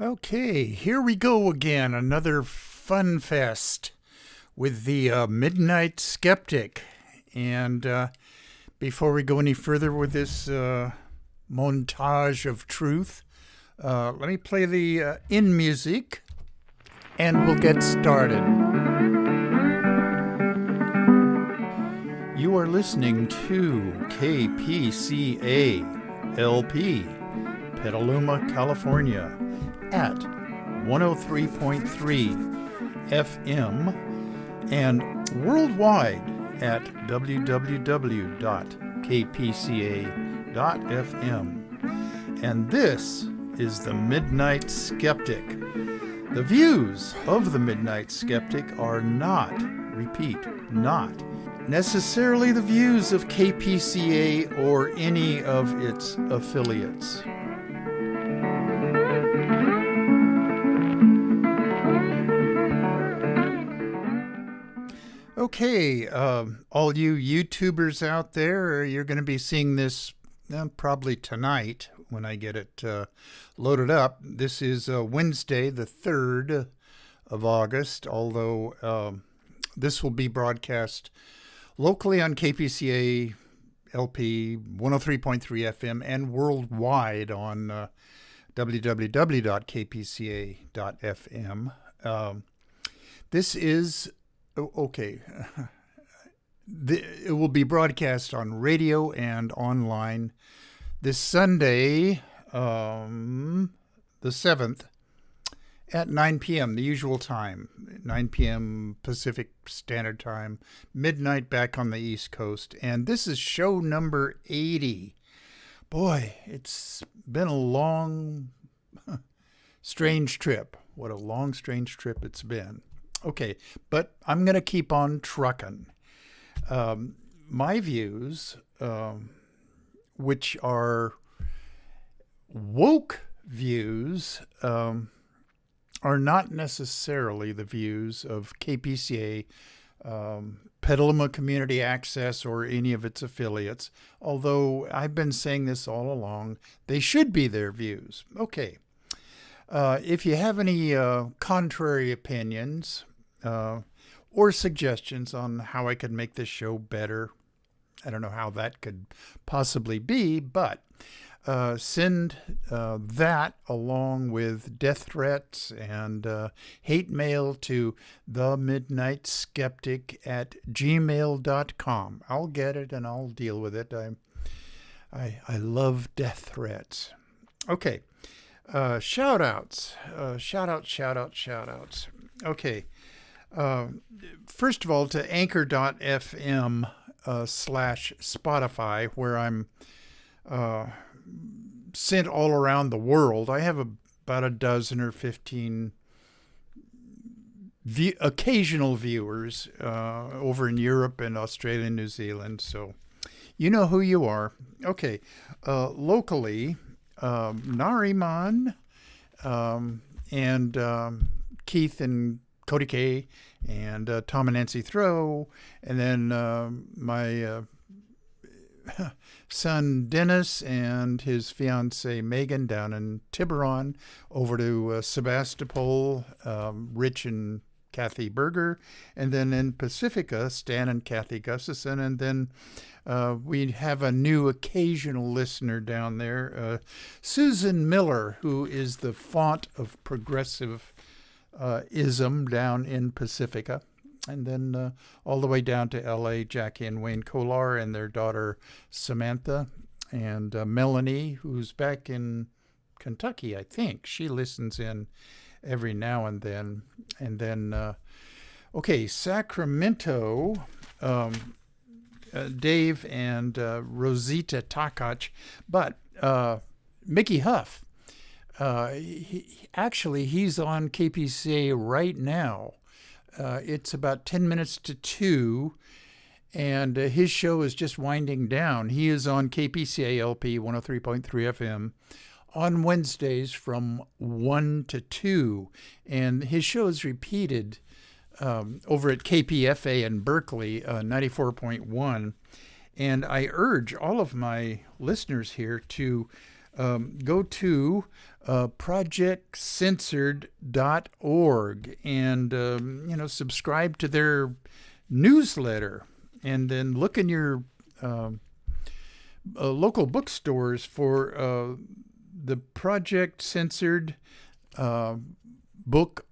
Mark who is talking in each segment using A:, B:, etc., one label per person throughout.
A: Okay, here we go again. Another fun fest with the Midnight Skeptic. And before we go any further with this montage of truth, let me play the in music and we'll get started. You are listening to KPCA LP, Petaluma, California, at 103.3 FM and worldwide at www.kpca.fm. And this is the Midnight Skeptic. The views of the Midnight Skeptic are not, repeat, not necessarily the views of KPCA or any of its affiliates. Okay, all you YouTubers out there, you're going to be seeing this probably tonight when I get it loaded up. This is Wednesday, the 3rd of August, although this will be broadcast locally on KPCA LP 103.3 FM and worldwide on www.kpca.fm. This is okay. It will be broadcast on radio and online this Sunday, the 7th, at 9 p.m., the usual time, 9 p.m. Pacific Standard Time, midnight back on the East Coast. And this is show number 80. Boy, it's been a long, strange trip. What a long, strange trip it's been. Okay, but I'm going to keep on trucking. My views, which are woke views, are not necessarily the views of KPCA, Petaluma Community Access, or any of its affiliates, although I've been saying this all along, they should be their views. Okay, if you have any contrary opinions, or suggestions on how I could make this show better. I don't know how that could possibly be, but send that along with death threats and hate mail to themidnightskeptic@gmail.com. I'll get it and I'll deal with it. I love death threats. Okay. Shout outs. Shout outs. Okay. First of all, to anchor.fm /Spotify, where I'm sent all around the world. I have about a dozen or 15 occasional viewers over in Europe and Australia and New Zealand. So you know who you are. Okay. Locally, Nariman and Keith and Cody K and Tom and Nancy Throw, and then my son Dennis and his fiancee Megan down in Tiburon, over to Sebastopol, Rich and Kathy Berger, and then in Pacifica, Stan and Kathy Gustafson, and then we have a new occasional listener down there, Susan Miller, who is the font of progressive ism down in Pacifica, and then all the way down to LA, Jackie and Wayne Kolar and their daughter Samantha, and Melanie, who's back in Kentucky, I think. She listens in every now and then. And then, okay, Sacramento, Dave and Rosita Takach, but Mickey Huff. He's on KPCA right now. It's about 10 minutes to 2, and his show is just winding down. He is on KPCA LP 103.3 FM on Wednesdays from 1 to 2, and his show is repeated over at KPFA in Berkeley, 94.1. And I urge all of my listeners here to go to projectcensored.org and subscribe to their newsletter, and then look in your local bookstores for the Project Censored book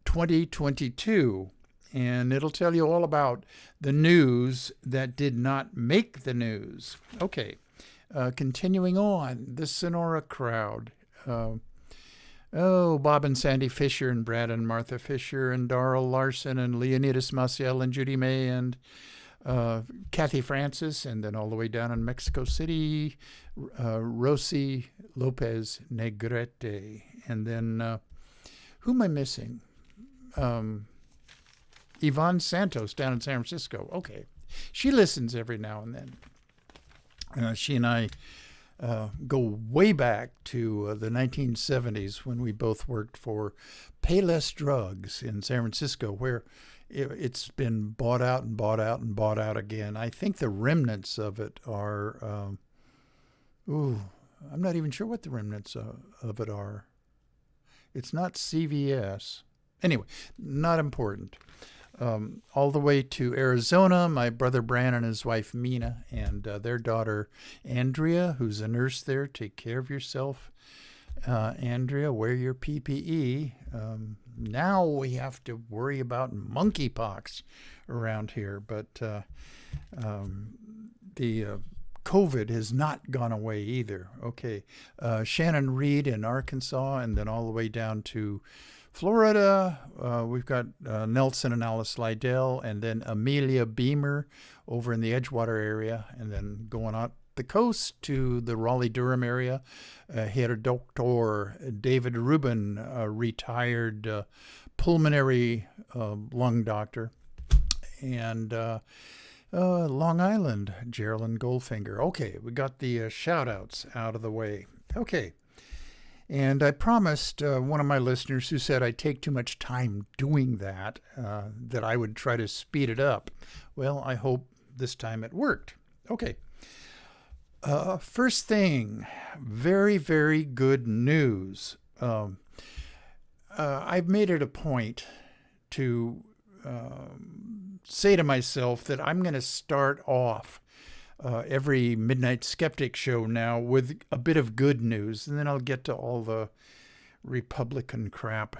A: 2022, and it'll tell you all about the news that did not make the news. Okay, continuing on, the Sonora crowd. Bob and Sandy Fisher and Brad and Martha Fisher and Darrell Larson and Leonidas Maciel and Judy May and Kathy Francis, and then all the way down in Mexico City, Rosie Lopez Negrete. And then, who am I missing? Yvonne Santos down in San Francisco. Okay. She listens every now and then. She and I go way back to the 1970s when we both worked for Payless Drugs in San Francisco, where it's been bought out and bought out and bought out again. I think the remnants of it are, I'm not even sure what the remnants of it are. It's not CVS. Anyway, not important. All the way to Arizona, my brother Bran and his wife Mina and their daughter Andrea, who's a nurse there. Take care of yourself, Andrea. Wear your PPE. Now we have to worry about monkeypox around here, but the COVID has not gone away either. Okay, Shannon Reed in Arkansas, and then all the way down to Florida. We've got Nelson and Alice Lydell, and then Amelia Beamer over in the Edgewater area, and then going up the coast to the Raleigh-Durham area. Herr Dr. David Rubin, retired pulmonary lung doctor, and Long Island, Geraldine Goldfinger. Okay, we got the shout-outs out of the way. Okay. And I promised one of my listeners who said I take too much time doing that, that I would try to speed it up. Well, I hope this time it worked. Okay. First thing, very, very good news. I've made it a point to say to myself that I'm going to start off every Midnight Skeptic show now with a bit of good news, and then I'll get to all the Republican crap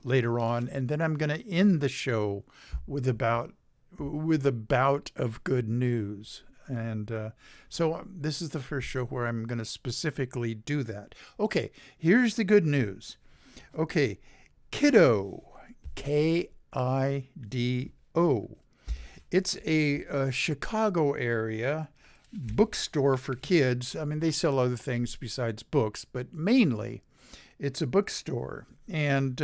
A: later on, and then I'm going to end the show with a bout of good news. And so this is the first show where I'm going to specifically do that. Okay, here's the good news. Okay, Kiddo, K-I-D-O. It's a Chicago area bookstore for kids. I mean, they sell other things besides books, but mainly it's a bookstore. And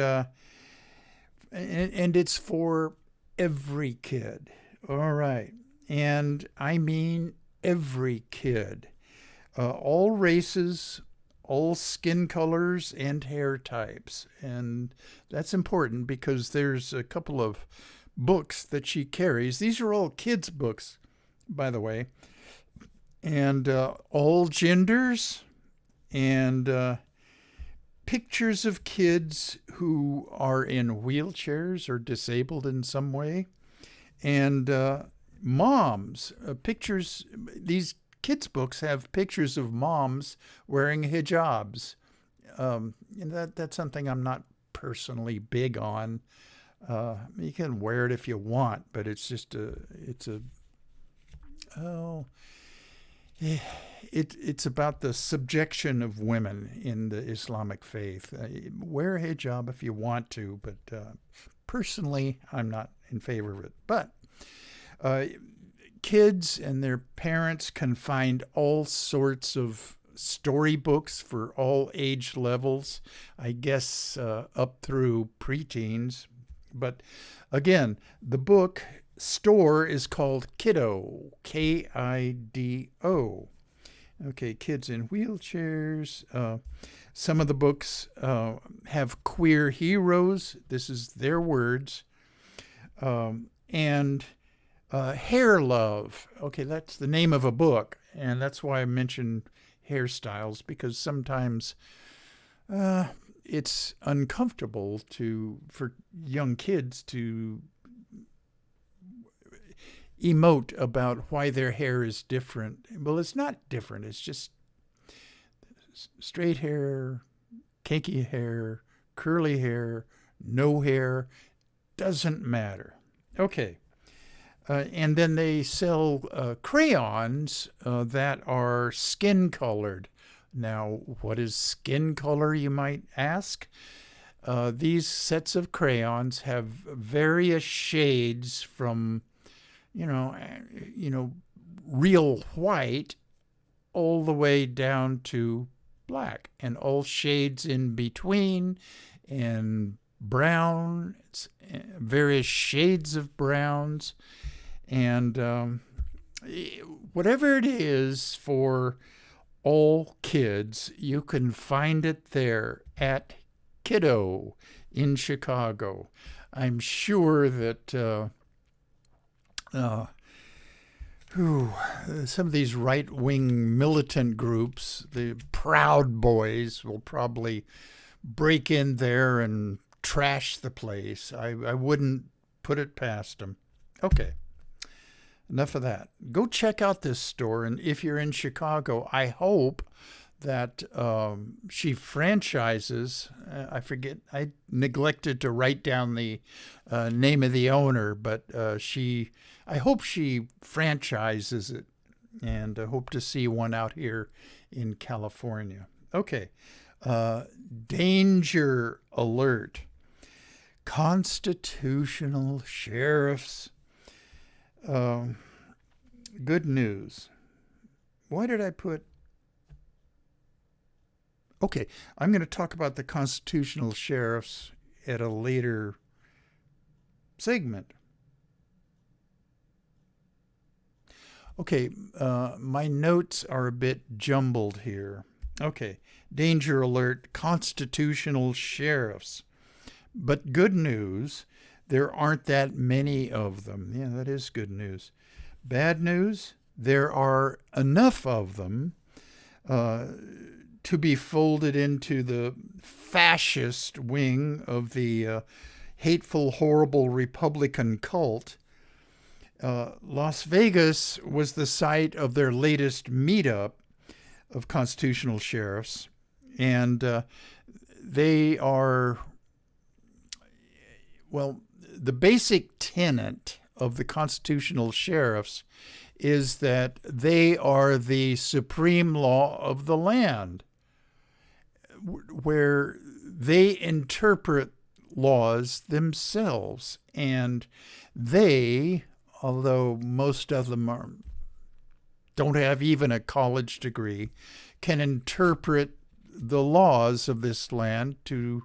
A: it's for every kid. All right. And I mean every kid. All races, all skin colors, and hair types. And that's important because there's a couple of books that she carries. These are all kids' books, by the way. And all genders, and pictures of kids who are in wheelchairs or disabled in some way. And moms, pictures. These kids' books have pictures of moms wearing hijabs. And that's something I'm not personally big on. You can wear it if you want, but it's about the subjection of women in the Islamic faith. Wear a hijab if you want to, but personally, I'm not in favor of it. But kids and their parents can find all sorts of storybooks for all age levels, I guess up through preteens. But again, the book store is called Kiddo, K-I-D-O. Okay, kids in wheelchairs. Some of the books have queer heroes. This is their words. And Hair Love. Okay, that's the name of a book, and that's why I mentioned hairstyles because sometimes it's uncomfortable for young kids to emote about why their hair is different. Well, it's not different. It's just straight hair, kinky hair, curly hair, no hair, doesn't matter. Okay. And then they sell crayons that are skin colored. Now, what is skin color, you might ask? These sets of crayons have various shades from, real white all the way down to black, and all shades in between, and brown, various shades of browns. And whatever it is for all kids, you can find it there at Kiddo in Chicago. I'm sure that some of these right-wing militant groups, the Proud Boys, will probably break in there and trash the place. I wouldn't put it past them. Okay. Enough of that. Go check out this store, and if you're in Chicago, I hope that she franchises. I forget. I neglected to write down the name of the owner, but I hope she franchises it, and I hope to see one out here in California. Okay. Danger alert. Constitutional sheriffs. Good news. Why did I put... Okay, I'm going to talk about the constitutional sheriffs at a later segment. Okay, my notes are a bit jumbled here. Okay, danger alert, constitutional sheriffs. But good news, there aren't that many of them. Yeah, that is good news. Bad news, there are enough of them to be folded into the fascist wing of the hateful, horrible Republican cult. Las Vegas was the site of their latest meetup of constitutional sheriffs, and they are, well, the basic tenet of the constitutional sheriffs is that they are the supreme law of the land, where they interpret laws themselves, and they, although most of them don't have even a college degree, can interpret the laws of this land to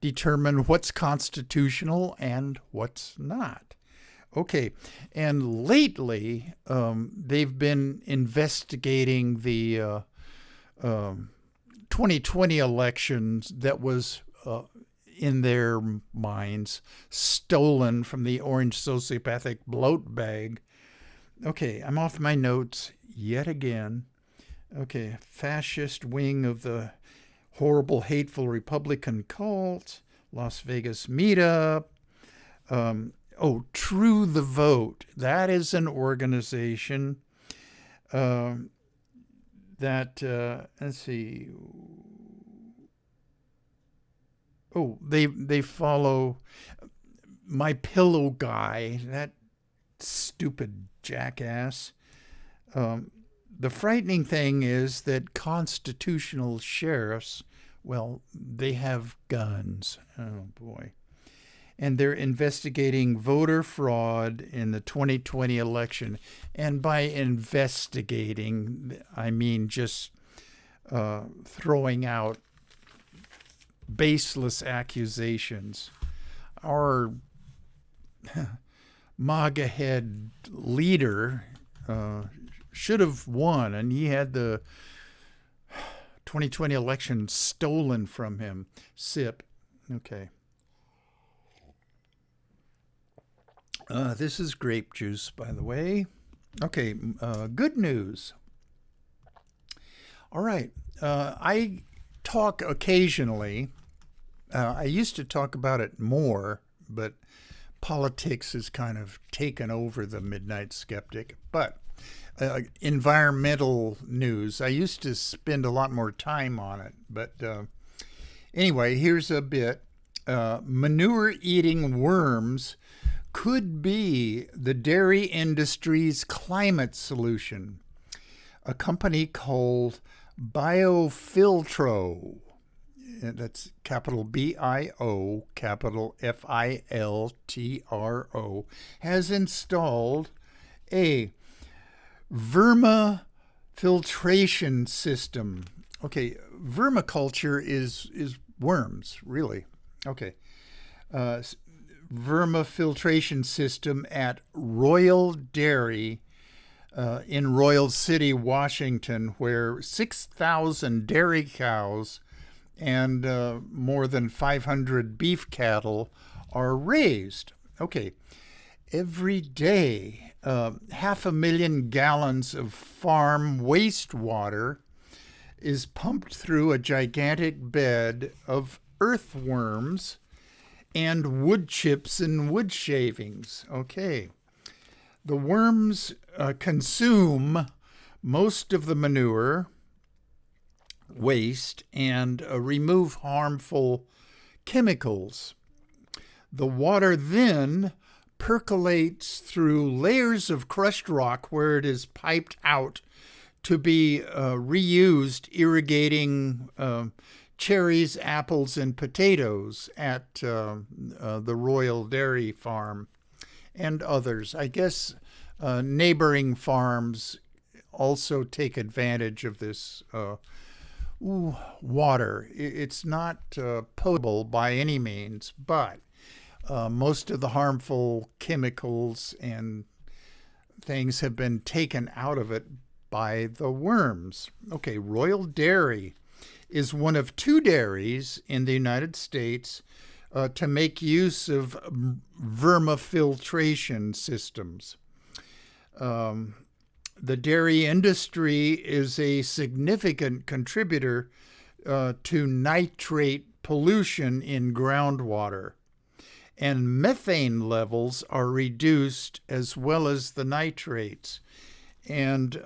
A: determine what's constitutional and what's not. Okay, and lately they've been investigating the 2020 elections that was, in their minds, stolen from the orange sociopathic bloat bag. Okay, I'm off my notes yet again. Okay, fascist wing of the horrible, hateful Republican cult, Las Vegas meetup. True the Vote. That is an organization that, let's see. Oh, they follow My Pillow guy, that stupid jackass. The frightening thing is that constitutional sheriffs, well, they have guns. Oh, boy. And they're investigating voter fraud in the 2020 election. And by investigating, I mean just throwing out baseless accusations. Our MAGA head leader should have won, and he had the 2020 election stolen from him. Sip. Okay. This is grape juice, by the way. Okay, good news. All right. I talk occasionally. I used to talk about it more, but politics has kind of taken over the Midnight Skeptic. But environmental news, I used to spend a lot more time on it. But anyway, here's a bit. Manure eating worms could be the dairy industry's climate solution. A company called Biofiltro, that's capital BIO, capital FILTRO, has installed a vermifiltration system. Okay, vermiculture is worms, really. Okay. Vermifiltration system at Royal Dairy in Royal City, Washington, where 6,000 dairy cows and more than 500 beef cattle are raised. Okay, every day, 500,000 gallons of farm wastewater is pumped through a gigantic bed of earthworms and wood chips and wood shavings. Okay. The worms consume most of the manure waste and remove harmful chemicals. The water then percolates through layers of crushed rock where it is piped out to be reused, irrigating cherries, apples, and potatoes at the Royal Dairy Farm and others. I guess neighboring farms also take advantage of this water. It's not potable by any means, but most of the harmful chemicals and things have been taken out of it by the worms. Okay, Royal Dairy is one of 2 dairies in the United States to make use of vermifiltration systems. The dairy industry is a significant contributor to nitrate pollution in groundwater, and methane levels are reduced as well as the nitrates. And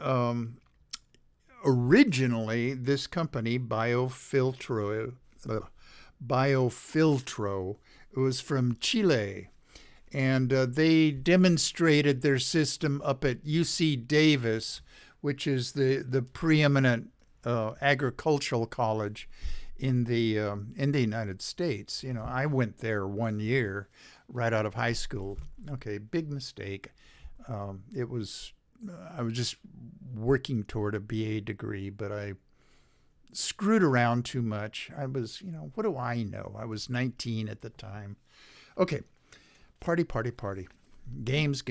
A: originally, this company, Biofiltro, it was from Chile. And they demonstrated their system up at UC Davis, which is the preeminent agricultural college in the United States. You know, I went there 1 year right out of high school. Okay, big mistake. I was just working toward a BA degree, but I screwed around too much. I was, what do I know? I was 19 at the time. Okay. Party. Games.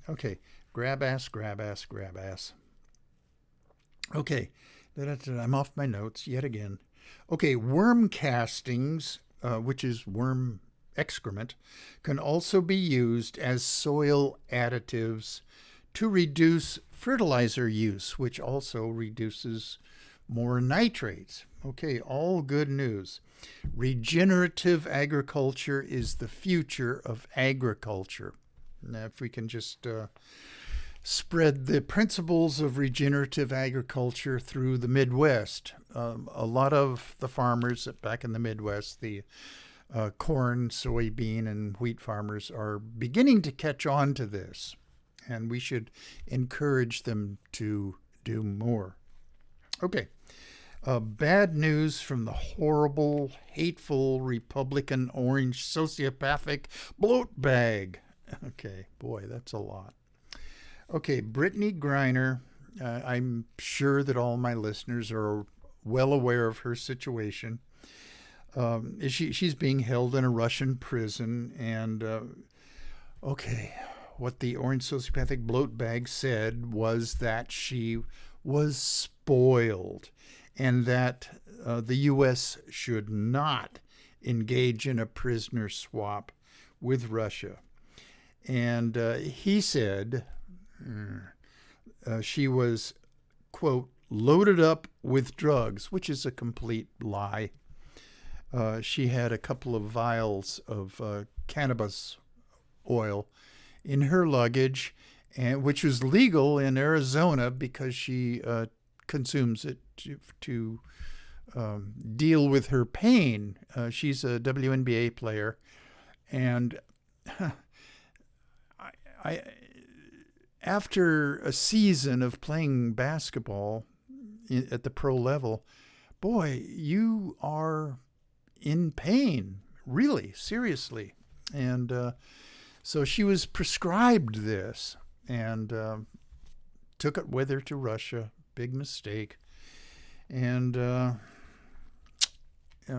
A: Okay. Grab ass. Okay. I'm off my notes yet again. Okay. Worm castings, which is worm excrement, can also be used as soil additives to reduce fertilizer use, which also reduces more nitrates. Okay, all good news. Regenerative agriculture is the future of agriculture. Now, if we can just spread the principles of regenerative agriculture through the Midwest. A lot of the farmers back in the Midwest, the corn, soybean, and wheat farmers are beginning to catch on to this, and we should encourage them to do more. Okay. Bad news from the horrible, hateful, Republican, orange, sociopathic bloat bag. Okay, boy, that's a lot. Okay, Brittany Griner. I'm sure that all my listeners are well aware of her situation. She's being held in a Russian prison, and okay, what the orange sociopathic bloat bag said was that she was spoiled, and that the U.S. should not engage in a prisoner swap with Russia. And he said she was, quote, loaded up with drugs, which is a complete lie. She had a couple of vials of cannabis oil in her luggage, and which was legal in Arizona because she consumes it to deal with her pain. She's a WNBA player, and I after a season of playing basketball at the pro level, boy, you are in pain, really, seriously. And so she was prescribed this and took it with her to Russia. Big mistake. And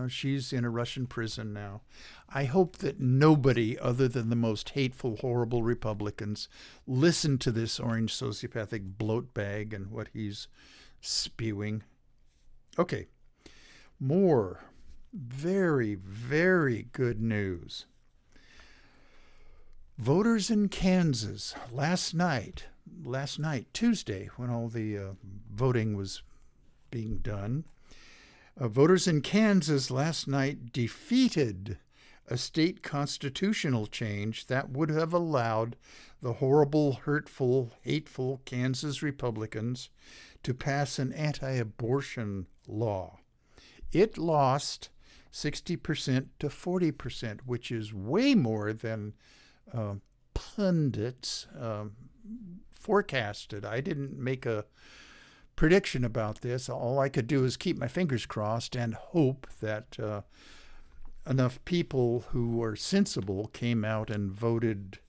A: she's in a Russian prison now. I hope that nobody other than the most hateful, horrible Republicans listen to this orange sociopathic bloat bag and what he's spewing. Okay, more very, very good news. Voters in Kansas last night, Tuesday, when all the voting was being done, voters in Kansas last night defeated a state constitutional change that would have allowed the horrible, hurtful, hateful Kansas Republicans to pass an anti-abortion law. It lost 60% to 40%, which is way more than pundits forecasted. I didn't make a prediction about this. All I could do is keep my fingers crossed and hope that enough people who are sensible came out and voted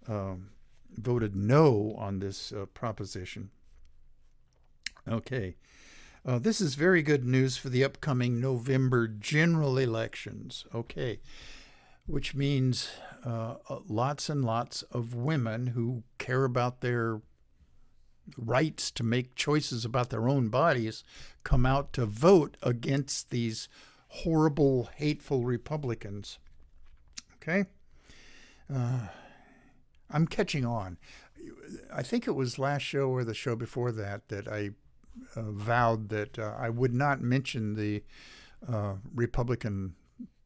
A: no on this proposition. Okay. This is very good news for the upcoming November general elections. Okay. Which means lots and lots of women who care about their rights to make choices about their own bodies come out to vote against these horrible, hateful Republicans. Okay? I'm catching on. I think it was last show or the show before that I vowed that I would not mention the Republican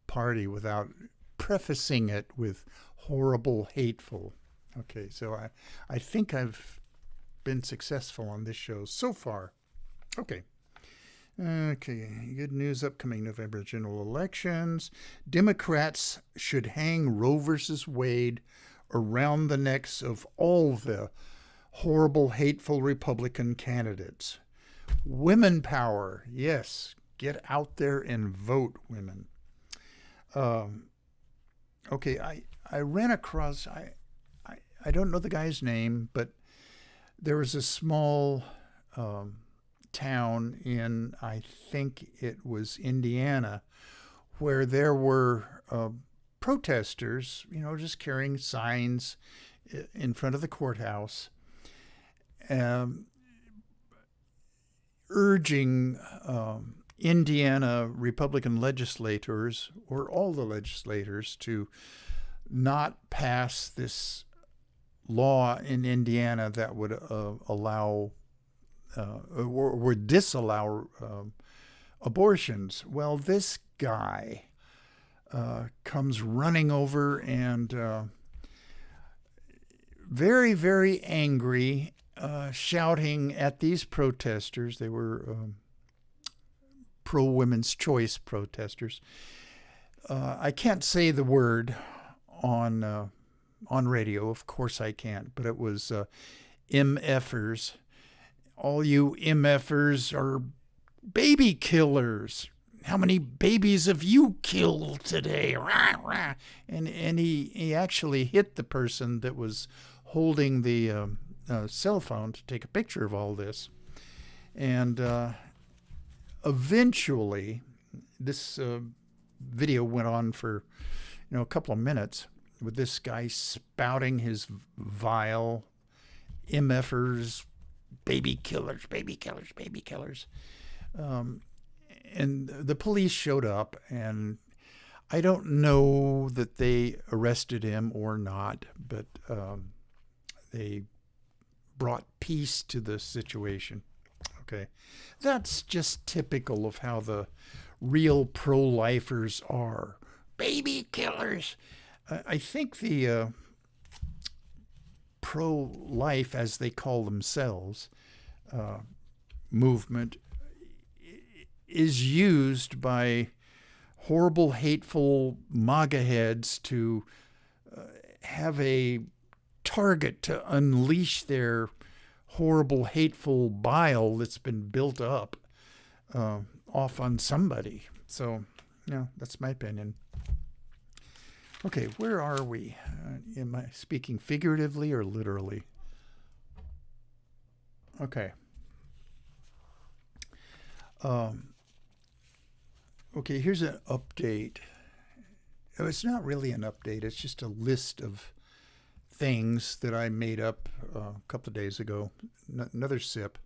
A: Party without prefacing it with horrible, hateful. Okay, so I think I've been successful on this show so far. Okay, good news, upcoming November general elections. Democrats should hang Roe versus Wade around the necks of all the horrible, hateful Republican candidates. Women power, yes, get out there and vote, women. Okay, I ran across, I don't know the guy's name, but there was a small town in, I think it was Indiana, where there were protesters, just carrying signs in front of the courthouse, urging Indiana Republican legislators, or all the legislators, to not pass this law in Indiana that would allow or would disallow abortions. Well, this guy comes running over and very, very angry, shouting at these protesters. They were pro-women's choice protesters. I can't say the word on radio. Of course I can't, but it was MFers. All you MFers are baby killers. How many babies have you killed today? Rah, rah. And he actually hit the person that was holding the cell phone to take a picture of all this. And eventually, this video went on for a couple of minutes with this guy spouting his vile MFers, baby killers, baby killers, baby killers. And the police showed up, and I don't know that they arrested him or not, but they brought peace to the situation. Okay. That's just typical of how the real pro-lifers are. Baby killers. I think the pro-life, as they call themselves, movement is used by horrible, hateful MAGA heads to have a target to unleash their horrible, hateful bile that's been built up off on somebody. So, yeah, that's my opinion. Okay, where are we? Am I speaking figuratively or literally? Okay. Okay, here's an update. Oh, it's not really an update. It's just a list of things that I made up a couple of days ago. Another sip.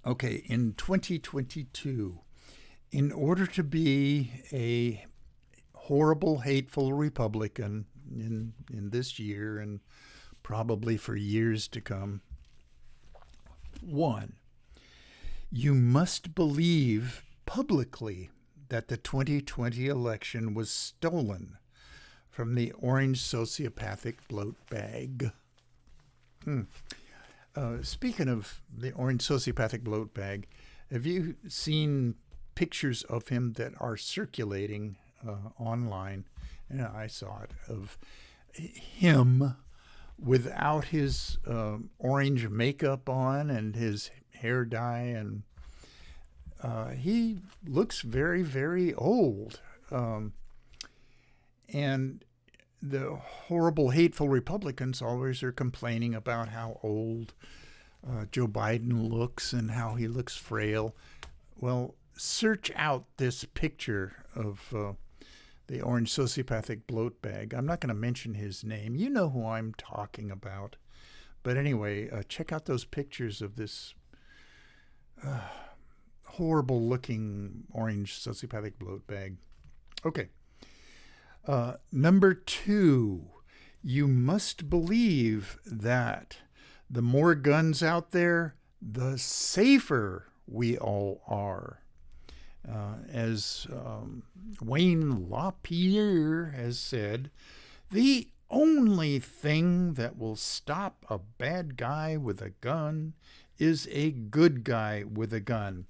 A: Okay, in 2022, in order to be a horrible, hateful Republican in this year and probably for years to come, one, you must believe publicly that the 2020 election was stolen from the orange sociopathic bloat bag. Speaking of the orange sociopathic bloat bag, have you seen pictures of him that are circulating online? And I saw it, of him without his orange makeup on and his hair dye, and he looks very, very old. And the horrible, hateful Republicans always are complaining about how old Joe Biden looks and how he looks frail. Well, search out this picture of the orange sociopathic bloat bag. I'm not going to mention his name. You know who I'm talking about. But anyway, check out those pictures of this horrible-looking orange sociopathic bloat bag. Okay. Number 2, you must believe that the more guns out there, the safer we all are. As Wayne LaPierre has said, the only thing that will stop a bad guy with a gun is a good guy with a gun.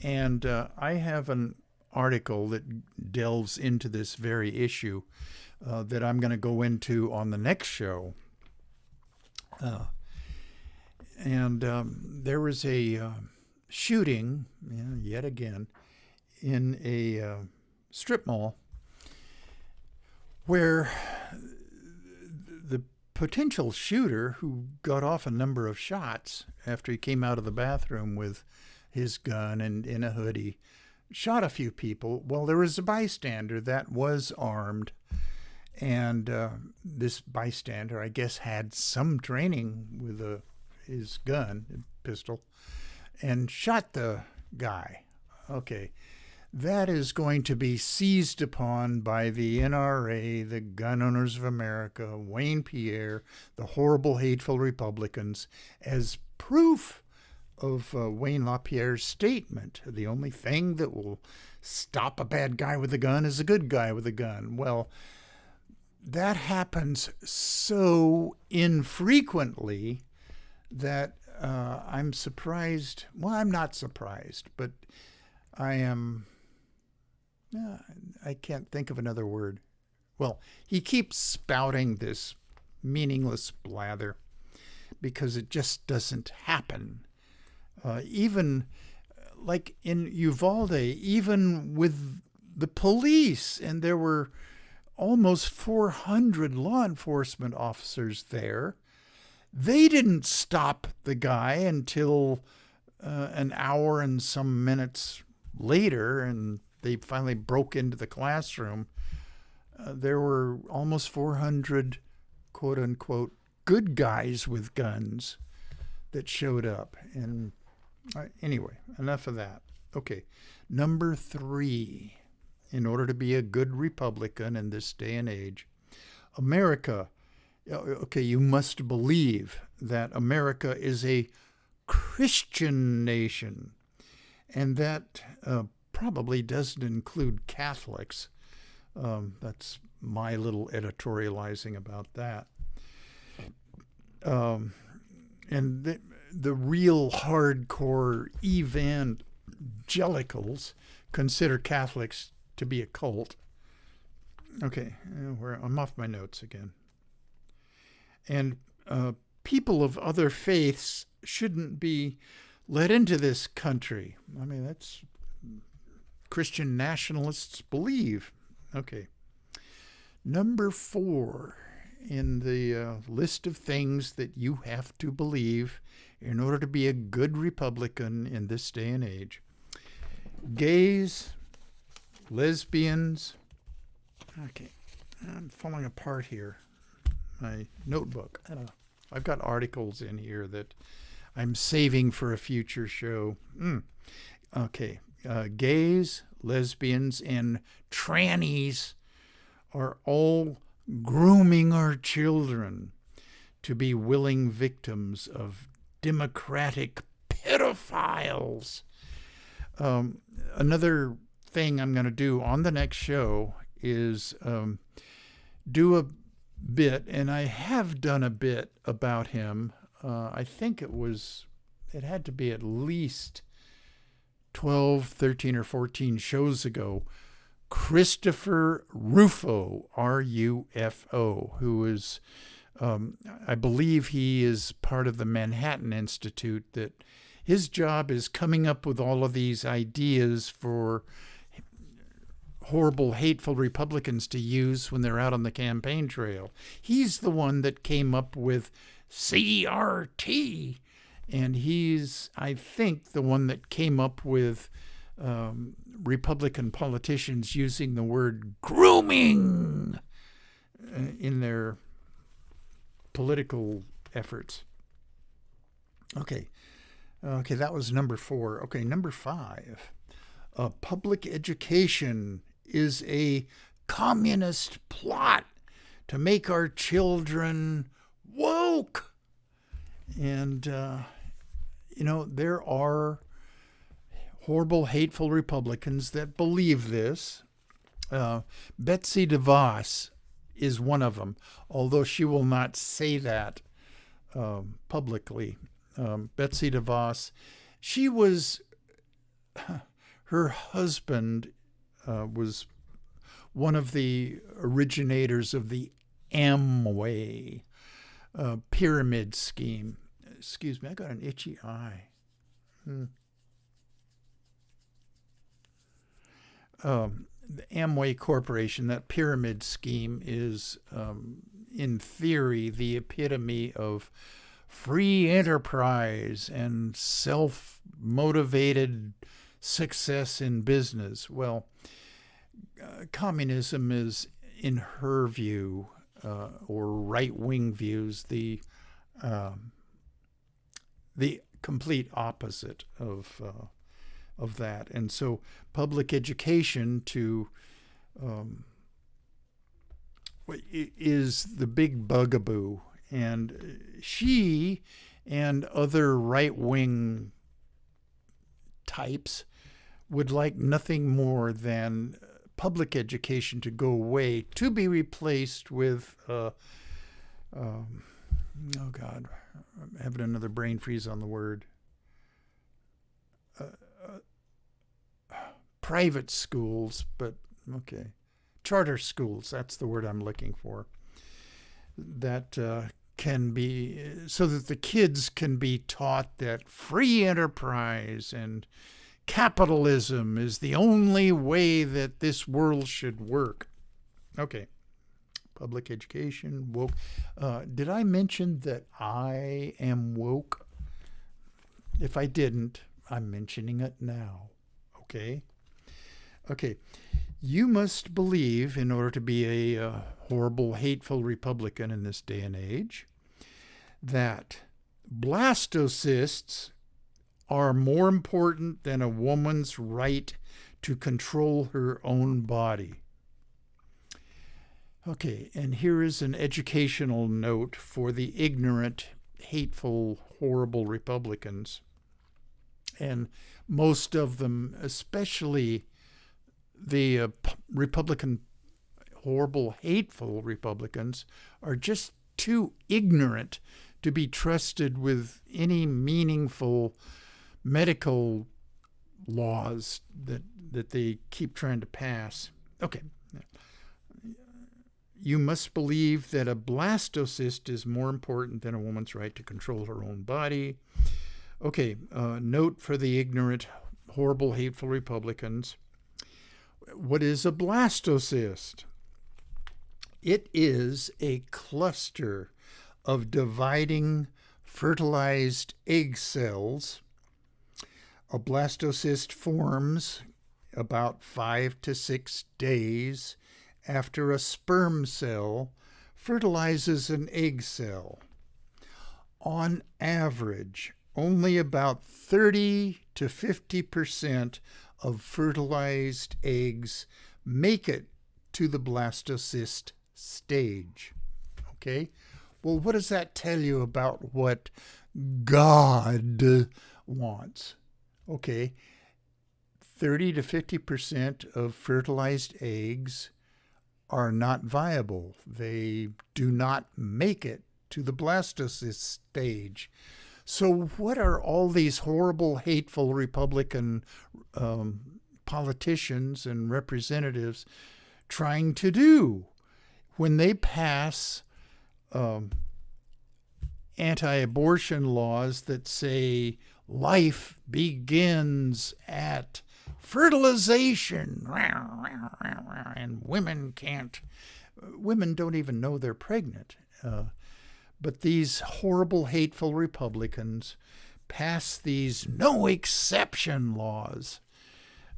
A: And I have an article that delves into this very issue that I'm going to go into on the next show. There was a shooting, yet again, in a strip mall where the potential shooter, who got off a number of shots after he came out of the bathroom with his gun and in a hoodie, shot a few people. Well, there was a bystander that was armed, and this bystander, I guess, had some training with his gun, pistol, and shot the guy. Okay, that is going to be seized upon by the NRA, the Gun Owners of America, Wayne Pierre, the horrible, hateful Republicans, as proof of Wayne LaPierre's statement. The only thing that will stop a bad guy with a gun is a good guy with a gun. Well, that happens so infrequently that I'm surprised. Well, I'm not surprised, but I am... I can't think of another word. Well, he keeps spouting this meaningless blather because it just doesn't happen. Even like in Uvalde, even with the police, and there were almost 400 law enforcement officers there, they didn't stop the guy until an hour and some minutes later, and they finally broke into the classroom. There were almost 400, quote unquote, good guys with guns that showed up. And anyway, enough of that. Okay, number 3, in order to be a good Republican in this day and age, America Okay, you must believe that America is a Christian nation, and that probably doesn't include Catholics. That's my little editorializing about that. And the real hardcore evangelicals consider Catholics to be a cult. Okay, I'm off my notes again. And people of other faiths shouldn't be let into this country. I mean, that's Christian nationalists believe. Okay. Number 4 in the list of things that you have to believe in order to be a good Republican in this day and age. Gays, lesbians. Okay, I'm falling apart here. My notebook. I've got articles in here that I'm saving for a future show. Okay, gays, lesbians, and trannies are all grooming our children to be willing victims of democratic pedophiles. Another thing I'm going to do on the next show is do a bit, and I have done a bit about him. I think it had to be at least 12, 13, or 14 shows ago. Christopher Rufo, R-U-F-O, who is, I believe he is part of the Manhattan Institute, that his job is coming up with all of these ideas for horrible, hateful Republicans to use when they're out on the campaign trail. He's the one that came up with CRT, and he's, I think, the one that came up with Republican politicians using the word grooming in their political efforts. Okay, that was number 4. Okay, number 5. Public education is a communist plot to make our children woke. And, there are horrible, hateful Republicans that believe this. Betsy DeVos is one of them, although she will not say that publicly. Betsy DeVos, her husband was one of the originators of the Amway pyramid scheme. Excuse me, I got an itchy eye. The Amway Corporation, that pyramid scheme, is, in theory, the epitome of free enterprise and self-motivated success in business. Well, communism is, in her view, or right-wing views, the complete opposite of that. And so public education is the big bugaboo. And she and other right-wing types would like nothing more than public education to go away, to be replaced with, oh God, I'm having another brain freeze on the word. Private schools, but okay. Charter schools, that's the word I'm looking for. That can be, so that the kids can be taught that free enterprise and capitalism is the only way that this world should work. Okay. Public education, woke. Did I mention that I am woke? If I didn't, I'm mentioning it now. Okay? Okay. You must believe, in order to be a horrible, hateful Republican in this day and age, that blastocysts are more important than a woman's right to control her own body. Okay, and here is an educational note for the ignorant, hateful, horrible Republicans. And most of them, especially the Republican, horrible, hateful Republicans, are just too ignorant to be trusted with any meaningful medical laws that they keep trying to pass. Okay. You must believe that a blastocyst is more important than a woman's right to control her own body. Okay, note for the ignorant, horrible, hateful Republicans. What is a blastocyst? It is a cluster of dividing fertilized egg cells. A blastocyst forms about 5 to 6 days after a sperm cell fertilizes an egg cell. On average, only about 30 to 50% of fertilized eggs make it to the blastocyst stage. Okay? Well, what does that tell you about what God wants? Okay, 30 to 50% of fertilized eggs are not viable. They do not make it to the blastocyst stage. So what are all these horrible, hateful Republican politicians and representatives trying to do when they pass anti-abortion laws that say life begins at fertilization and women don't even know they're pregnant. But these horrible, hateful Republicans pass these no exception laws.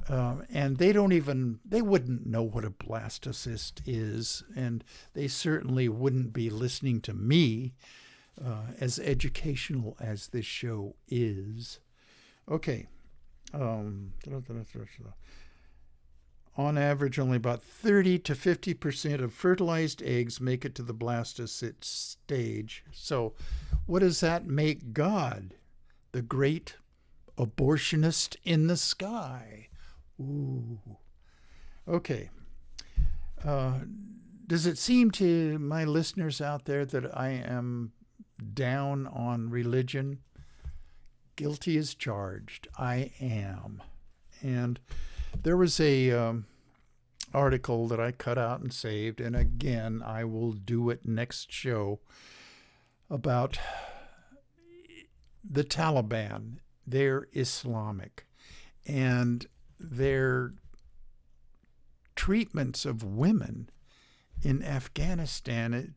A: And they wouldn't know what a blastocyst is, and they certainly wouldn't be listening to me, as educational as this show is. Okay. On average, only about 30 to 50% of fertilized eggs make it to the blastocyst stage. So what does that make God? The great abortionist in the sky. Ooh. Okay. Does it seem to my listeners out there that I am down on religion? Guilty as charged. I am. And there was a article that I cut out and saved, and again, I will do it next show, about the Taliban. They're Islamic, and their treatments of women in Afghanistan.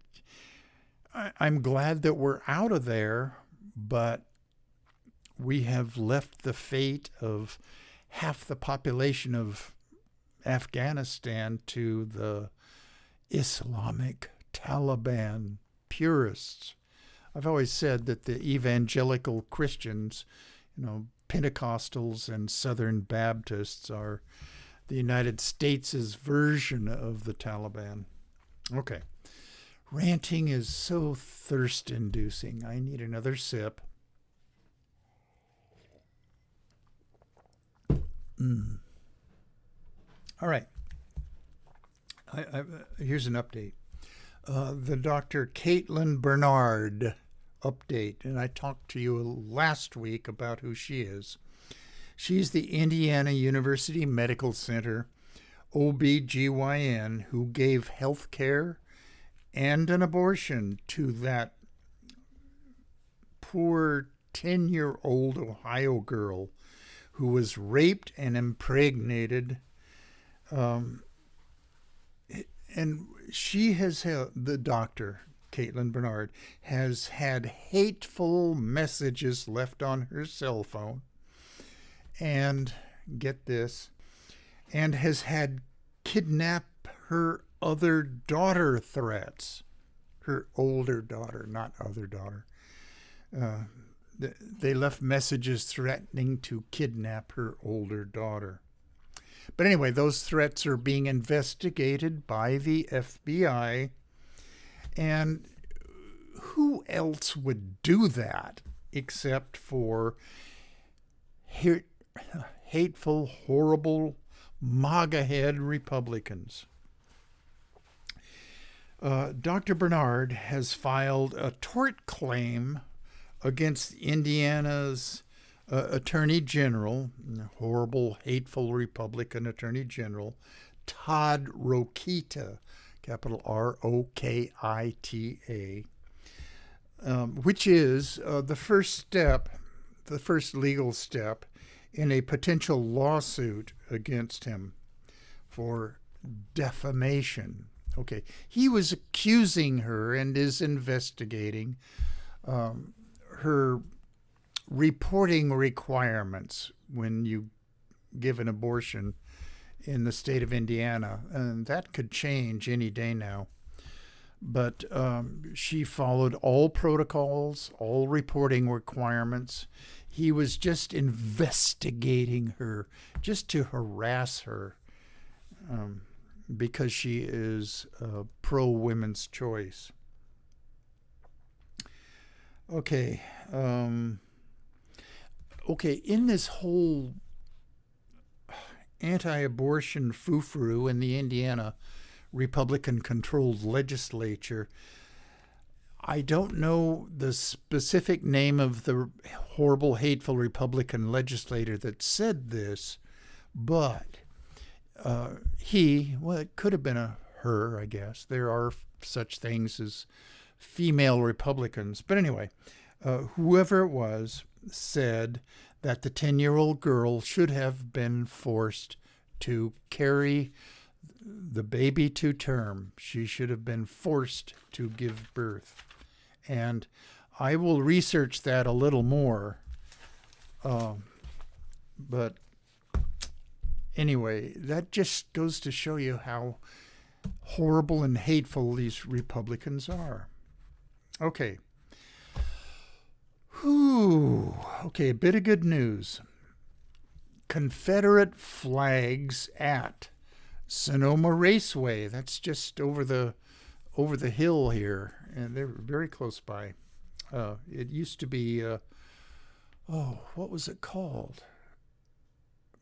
A: I'm glad that we're out of there, but we have left the fate of half the population of Afghanistan to the Islamic Taliban purists. I've always said that the evangelical Christians, Pentecostals and Southern Baptists, are the United States' version of the Taliban. Okay. Ranting is so thirst-inducing. I need another sip. All right. Here's an update. The Dr. Caitlin Bernard update, and I talked to you last week about who she is. She's the Indiana University Medical Center OB/GYN who gave health care and an abortion to that poor 10-year-old Ohio girl who was raped and impregnated. And she has had, the doctor, Caitlin Bernard, has had hateful messages left on her cell phone. And get this, and has had kidnap her other daughter threats. Her older daughter, not other daughter. They left messages threatening to kidnap her older daughter. But anyway, those threats are being investigated by the FBI. And who else would do that except for hateful, horrible, MAGA-head Republicans? Dr. Bernard has filed a tort claim against Indiana's Attorney General, horrible, hateful Republican Attorney General, Todd Rokita, capital Rokita, which is the first legal step in a potential lawsuit against him for defamation. Okay, he was accusing her and is investigating her reporting requirements when you give an abortion in the state of Indiana, and that could change any day now. But she followed all protocols, all reporting requirements. He was just investigating her, just to harass her, because she is pro-women's choice. Okay. In this whole anti-abortion foo-foo in the Indiana Republican-controlled legislature, I don't know the specific name of the horrible, hateful Republican legislator that said this, but it could have been a her, I guess. There are such things as female Republicans. But anyway, whoever it was said that the 10-year-old girl should have been forced to carry the baby to term. She should have been forced to give birth. And I will research that a little more. But anyway, that just goes to show you how horrible and hateful these Republicans are. Okay. Okay, a bit of good news. Confederate flags at Sonoma Raceway. That's just over the hill here, and they're very close by. It used to be, what was it called?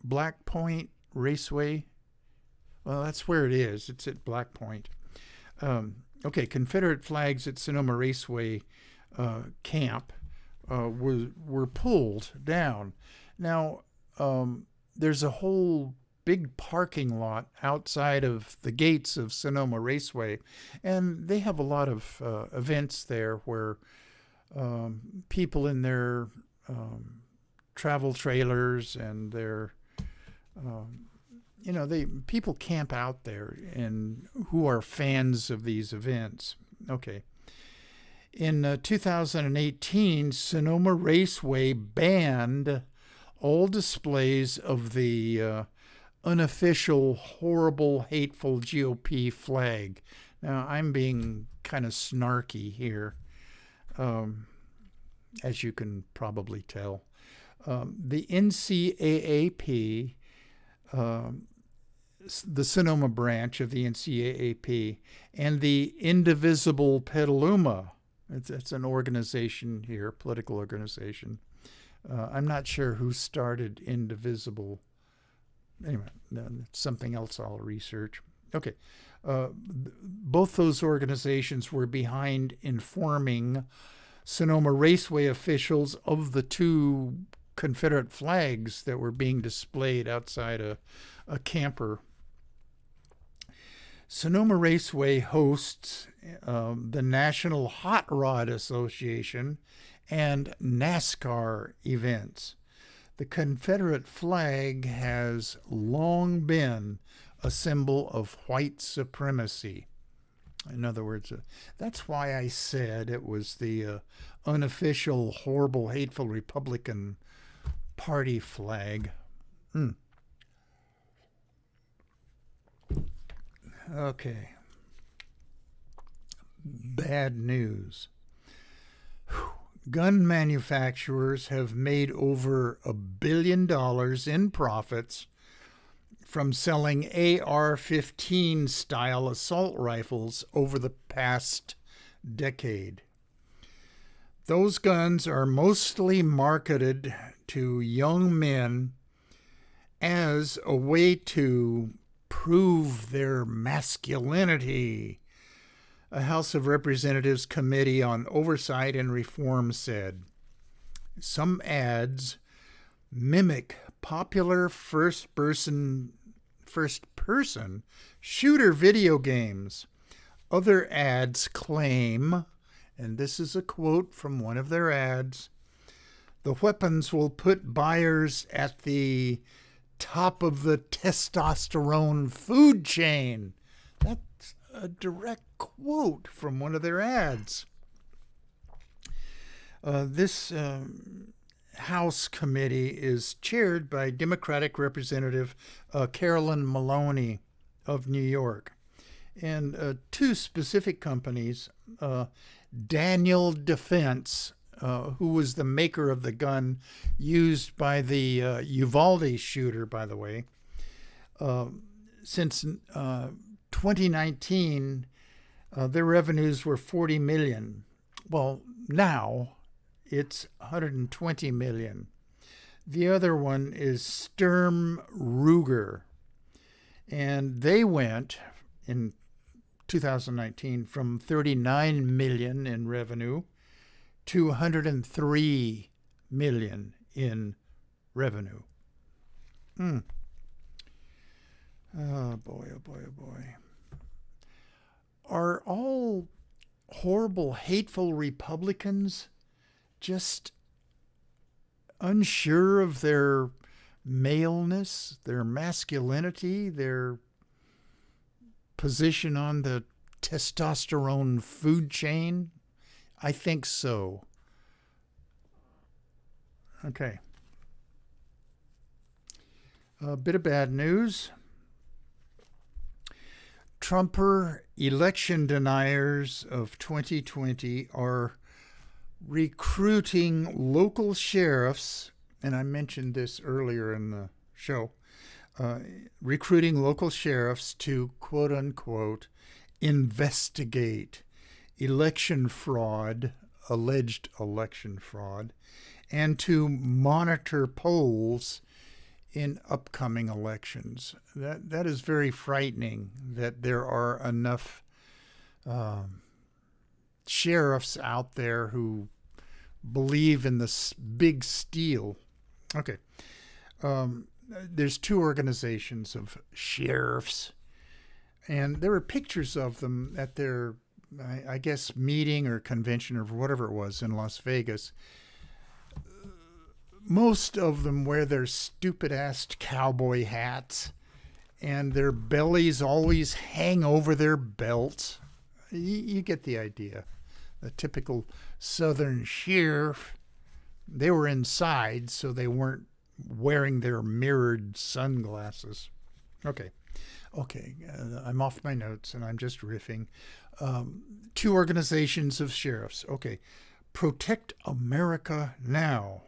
A: Black Point Raceway. Well, that's where it is. It's at Black Point. Confederate flags at Sonoma Raceway camp were pulled down. Now, there's a whole big parking lot outside of the gates of Sonoma Raceway, and they have a lot of events there where people in their travel trailers and their people camp out there and who are fans of these events. Okay. In 2018, Sonoma Raceway banned all displays of the unofficial, horrible, hateful GOP flag. Now, I'm being kind of snarky here, as you can probably tell. The NCAAP, the Sonoma branch of the NCAAP, and the Indivisible Petaluma, it's an organization here, political organization. I'm not sure who started Indivisible. Anyway, it's something else I'll research. Okay. Both those organizations were behind informing Sonoma Raceway officials of the two Confederate flags that were being displayed outside a camper. Sonoma Raceway hosts the National Hot Rod Association and NASCAR events. The Confederate flag has long been a symbol of white supremacy. In other words, that's why I said it was the unofficial, horrible, hateful Republican Party flag. Okay. Bad news. Gun manufacturers have made over $1 billion in profits from selling AR-15 style assault rifles over the past decade. Those guns are mostly marketed to young men as a way to prove their masculinity. A House of Representatives Committee on Oversight and Reform said some ads mimic popular first-person shooter video games. Other ads claim, and this is a quote from one of their ads, the weapons will put buyers at the top of the testosterone food chain. That's a direct quote from one of their ads. This House committee is chaired by Democratic Representative Carolyn Maloney of New York. And two specific companies, Daniel Defense, who was the maker of the gun used by the Uvalde shooter, by the way. Since 2019, their revenues were $40 million. Well, now it's $120 million. The other one is Sturm Ruger, and they went in 2019 from $39 million in revenue to $103 million in revenue. Oh boy, oh boy, oh boy. Are all horrible, hateful Republicans just unsure of their maleness, their masculinity, their position on the testosterone food chain? I think so. Okay. A bit of bad news. Trumper election deniers of 2020 are recruiting local sheriffs, and I mentioned this earlier in the show, recruiting local sheriffs to, quote unquote, investigate election fraud, alleged election fraud, and to monitor polls in upcoming elections. That is very frightening that there are enough sheriffs out there who believe in this big steal. Okay. There's two organizations of sheriffs, and there were pictures of them at their, I guess, meeting or convention or whatever it was in Las Vegas. Most of them wear their stupid-ass cowboy hats, and their bellies always hang over their belts. You get the idea. The typical Southern sheriff. They were inside, so they weren't wearing their mirrored sunglasses. Okay, I'm off my notes, and I'm just riffing. Two organizations of sheriffs. Okay, Protect America Now.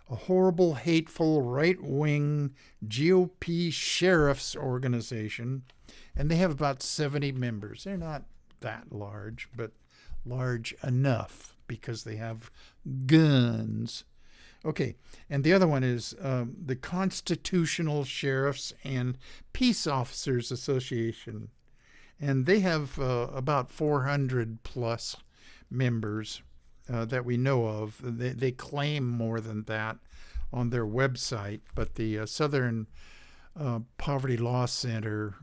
A: A horrible, hateful, right-wing GOP sheriff's organization, and they have about 70 members. They're not that large, but large enough because they have guns. Okay, and the other one is the Constitutional Sheriffs and Peace Officers Association, and they have about 400 plus members. That we know of. They claim more than that on their website, but the Southern Poverty Law Center,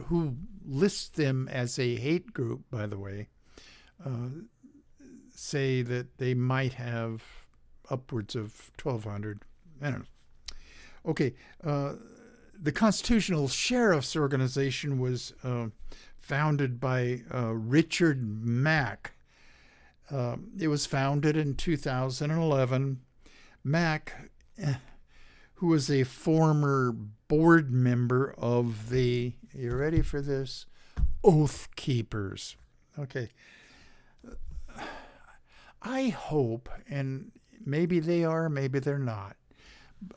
A: who lists them as a hate group, by the way, say that they might have upwards of 1,200. I don't know. Okay, the Constitutional Sheriff's Organization was founded by Richard Mack. It was founded in 2011. Mack, who was a former board member of the, you ready for this? Oath Keepers. Okay. I hope, and maybe they are, maybe they're not,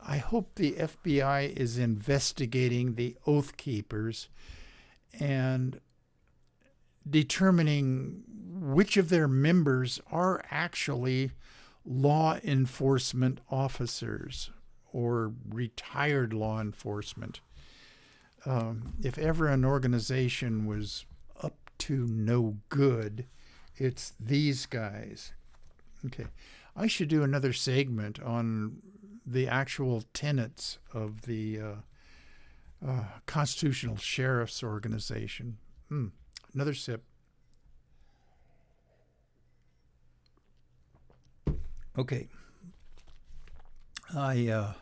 A: I hope the FBI is investigating the Oath Keepers and determining which of their members are actually law enforcement officers or retired law enforcement. If ever an organization was up to no good, it's these guys. Okay, I should do another segment on the actual tenets of the Constitutional Sheriff's Organization. Another sip. Okay. I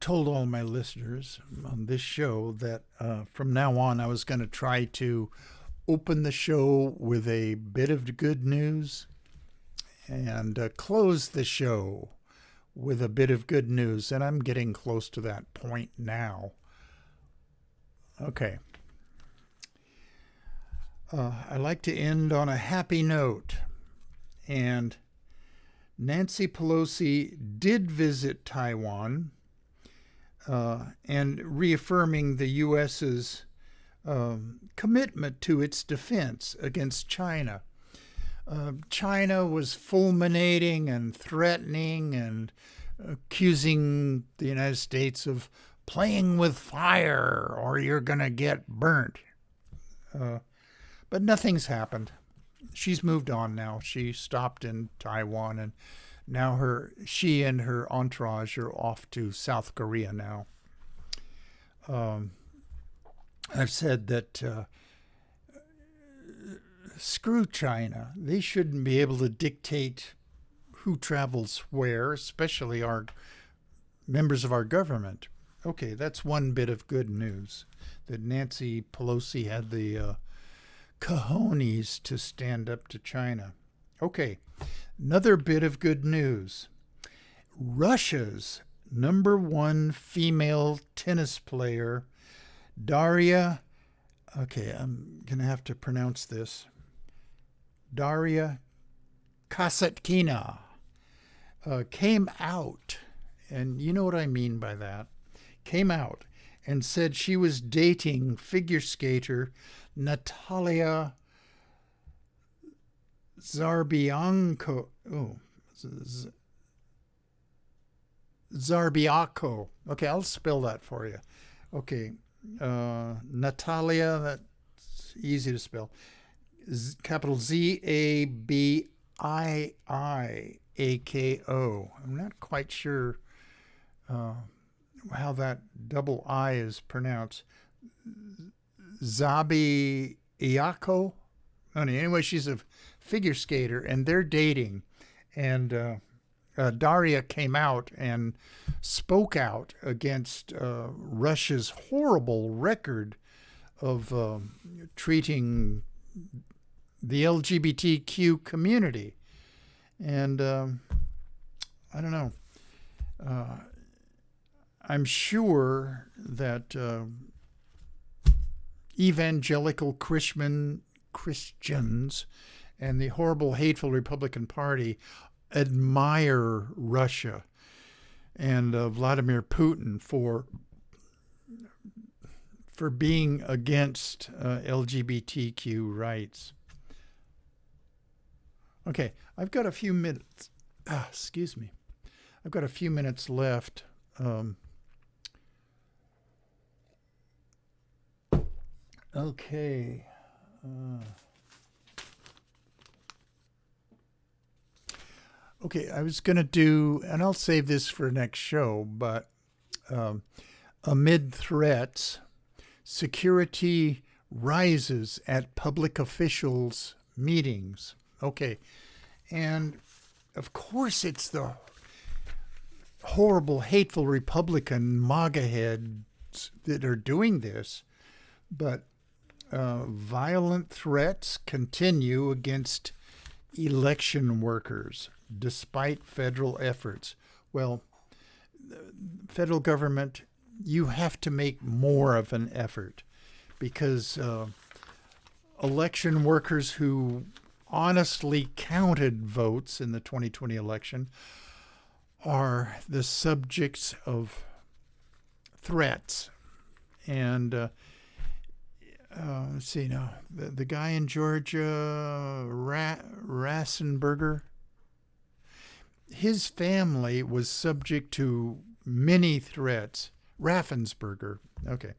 A: told all my listeners on this show that from now on I was going to try to open the show with a bit of good news and close the show with a bit of good news. And I'm getting close to that point now. Okay. I like to end on a happy note. And Nancy Pelosi did visit Taiwan and reaffirming the U.S.'s commitment to its defense against China. China was fulminating and threatening and accusing the United States of playing with fire or you're going to get burnt. But nothing's happened. She's moved on now. She stopped in Taiwan, and now she and her entourage are off to South Korea now. I've said that screw China. They shouldn't be able to dictate who travels where, especially our members of our government. Okay, that's one bit of good news, that Nancy Pelosi had the cojones to stand up to China. Okay, another bit of good news. Russia's #1 female tennis player, Daria, okay, I'm going to have to pronounce this, Daria Kasatkina, came out, and you know what I mean by that, came out and said she was dating figure skater Natalia Zarbianko. Zarbiako. Okay, I'll spell that for you. Okay, Natalia, that's easy to spell. Capital Zabiiako. I'm not quite sure how that double I is pronounced. Zabiiako. Anyway, she's a figure skater, and they're dating. And Daria came out and spoke out against Russia's horrible record of treating the LGBTQ community. And I don't know. I'm sure that evangelical Christians and the horrible, hateful Republican Party admire Russia and Vladimir Putin for being against LGBTQ rights. Okay, I've got a few minutes. Excuse me. I've got a few minutes left. Okay. Okay, I was going to do, and I'll save this for next show, but amid threats, security rises at public officials' meetings. Okay, and of course it's the horrible, hateful Republican MAGA heads that are doing this, but violent threats continue against election workers despite federal efforts. Well, federal government, you have to make more of an effort because election workers who honestly counted votes in the 2020 election are the subjects of threats. And let's see now, the guy in Georgia, Rassenberger, his family was subject to many threats. Raffensperger, okay,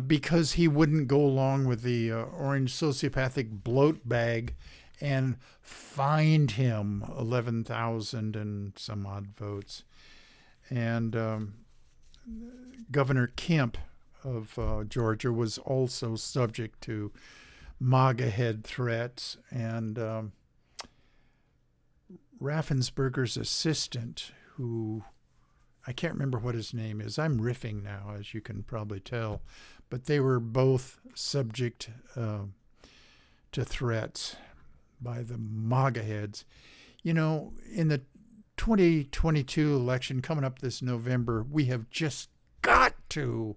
A: because he wouldn't go along with the orange sociopathic bloat bag and fined him 11,000 and some odd votes. And Governor Kemp of Georgia was also subject to MAGA head threats. And Raffensperger's assistant, who I can't remember what his name is. I'm riffing now, as you can probably tell. But they were both subject to threats by the MAGA heads. You know, in the 2022 election coming up this November, we have just got to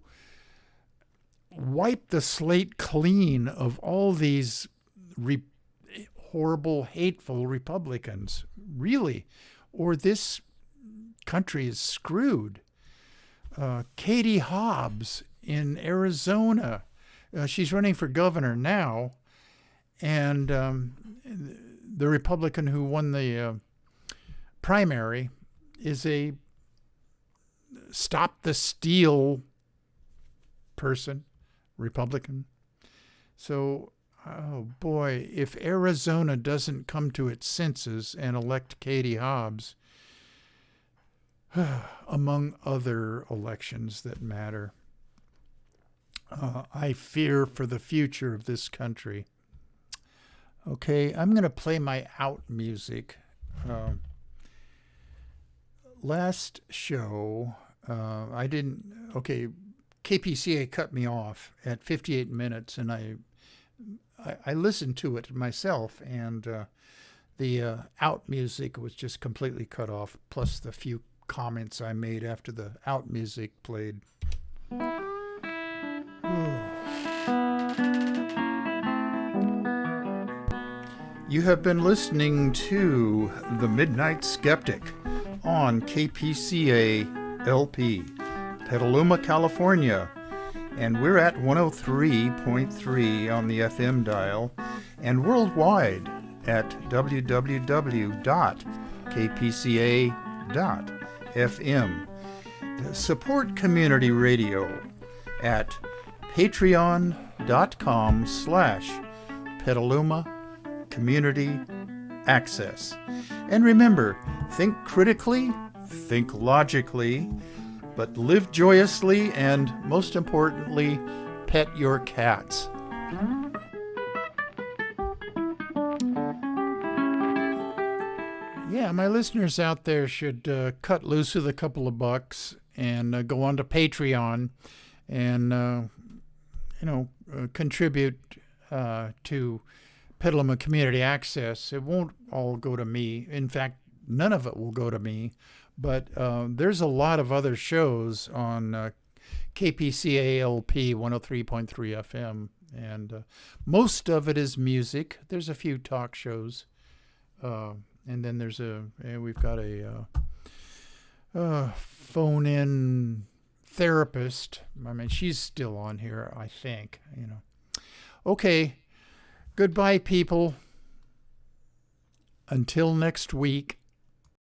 A: wipe the slate clean of all these horrible, hateful Republicans, really, or this country is screwed. Katie Hobbs in Arizona, she's running for governor now, and the Republican who won the primary is a stop the steal person, Republican. So, oh boy, if Arizona doesn't come to its senses and elect Katie Hobbs, among other elections that matter, I fear for the future of this country. Okay, I'm going to play my out music. Last show, KPCA cut me off at 58 minutes, and I listened to it myself, and the out music was just completely cut off, plus the few comments I made after the out music played. You have been listening to The Midnight Skeptic on KPCA LP, Petaluma, California. And we're at 103.3 on the FM dial and worldwide at www.kpca.fm. Support community radio at patreon.com/Petaluma Community Access. And remember, think critically, think logically, but live joyously, and most importantly, pet your cats. Yeah, my listeners out there should cut loose with a couple of bucks and go on to Patreon and, contribute to Petaluma Community Access. It won't all go to me. In fact, none of it will go to me. But there's a lot of other shows on KPCA LP 103.3 FM. And most of it is music. There's a few talk shows. And then we've got a phone-in therapist. I mean, she's still on here, I think. Okay. Goodbye, people. Until next week.